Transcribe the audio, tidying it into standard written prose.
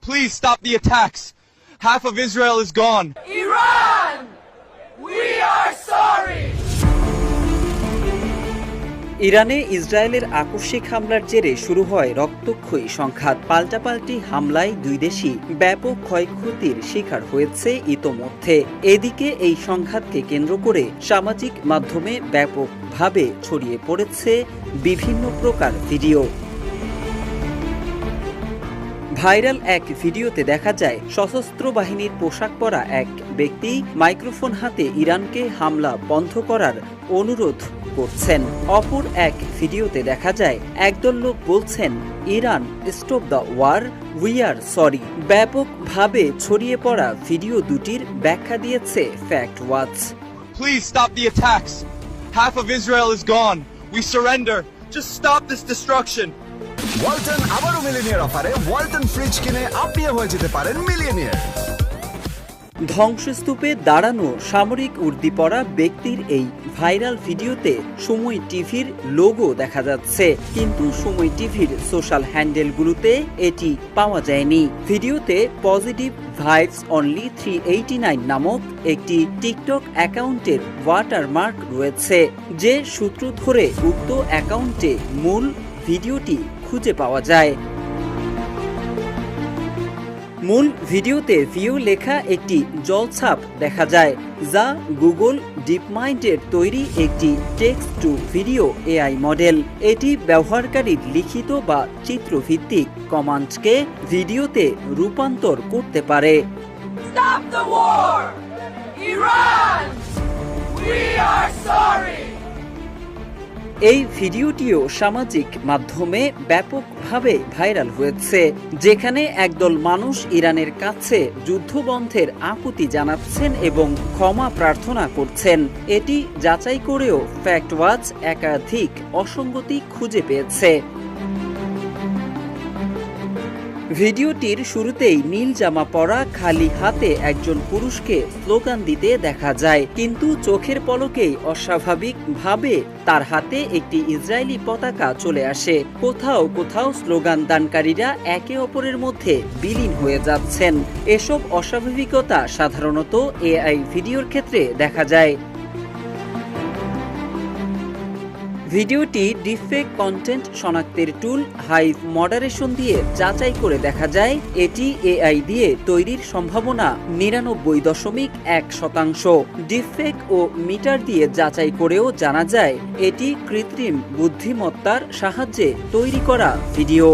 Please stop the attacks. Half of Israel is gone. Iran, we are sorry. ইরানে ইসরায়েলের আকস্মিক হামলার জেরে শুরু হয় রক্তক্ষয়ী সংঘাত। পাল্টাপাল্টি হামলায় দুই দেশই ব্যাপক ক্ষয়ক্ষতির শিকার হয়েছে ইতোমধ্যে। এদিকে এই সংঘাতকে কেন্দ্র করে সামাজিক মাধ্যমে ব্যাপকভাবে ছড়িয়ে পড়েছে বিভিন্ন প্রকার ভিডিও। ভাইরাল এক ভিডিওতে দেখা যায় সশস্ত্র বাহিনীর পোশাক পরা এক ব্যক্তি মাইক্রোফোন হাতে ইরানকে হামলা বন্ধ করার অনুরোধ করছেন। অপর এক ভিডিওতে দেখা যায় একদল লোক বলছেন, Iran stop the war, we are sorry. ব্যাপকভাবে ছড়িয়ে পড়া ভিডিও দুটির ব্যাখ্যা দিয়েছে fact watch. Please stop the attacks. Half of Israel is gone. We surrender. Just stop this destruction. Walton আবারও মিলিয়নিয়ার অফারে ওয়ালটন ফ্রিজ কিনে আপনিও হয়ে যেতে পারেন মিলিয়নিয়ার। ধ্বংসস্তূপে দাঁড়ানো সামরিক উর্দি পরা ব্যক্তির এই ভাইরাল ভিডিওতে সময় টিভির লোগো দেখা যাচ্ছে, কিন্তু সময় টিভির সোশ্যাল হ্যান্ডেলগুলোতে এটি পাওয়া যায়নি। ভিডিওতে পজিটিভ ভাইবস অনলি 389 নামক একটি টিকটক অ্যাকাউন্টের ওয়াটারমার্ক রয়েছে, যে সূত্র ধরে উক্ত অ্যাকাউন্টে মূল ভিডিওটি খুঁজে পাওয়া যায়। মূল ভিডিওতে ভিউ লেখা একটি জলছাপ দেখা যায়, যা গুগল ডিপমাইন্ডের তৈরি একটি text to video AI model. এটি ব্যবহারকারীর লিখিত বা চিত্রভিত্তিক কমান্ডকে ভিডিওতে রূপান্তর করতে পারে। Stop the war. Iran, we are sorry. এই ভিডিওটিও সামাজিক মাধ্যমে ব্যাপকভাবে ভাইরাল হয়েছে, যেখানে একদল মানুষ ইরানের কাছে যুদ্ধবন্ধের আকুতি জানাচ্ছেন এবং ক্ষমা প্রার্থনা করছেন। এটি যাচাই করেও ফ্যাক্ট ওয়াচ একাধিক অসঙ্গতি খুঁজে পেয়েছে। ভিডিওটির শুরুতেই নীল জামা পরা খালি হাতে একজন পুরুষকে স্লোগান দিতে দেখা যায়, কিন্তু চোখের পলকেই অস্বাভাবিকভাবে তার হাতে একটি ইসরায়েলি পতাকা চলে আসে। কোথাও কোথাও স্লোগান দানকারীরা একে অপরের মধ্যে বিলীন হয়ে যাচ্ছেন। এসব অস্বাভাবিকতা সাধারণত এআই ভিডিওর ক্ষেত্রে দেখা যায়। ভিডিওটি ডিফেক্ট কন্টেন্ট শনাক্তের টুল হাইভ মডারেশন দিয়ে যাচাই করে দেখা যায় এটি এআই দিয়ে তৈরির সম্ভাবনা 99.1%। ডিফেক্ট ও মিটার দিয়ে যাচাই করেও জানা যায় এটি কৃত্রিম বুদ্ধিমত্তার সাহায্যে তৈরি করা ভিডিও।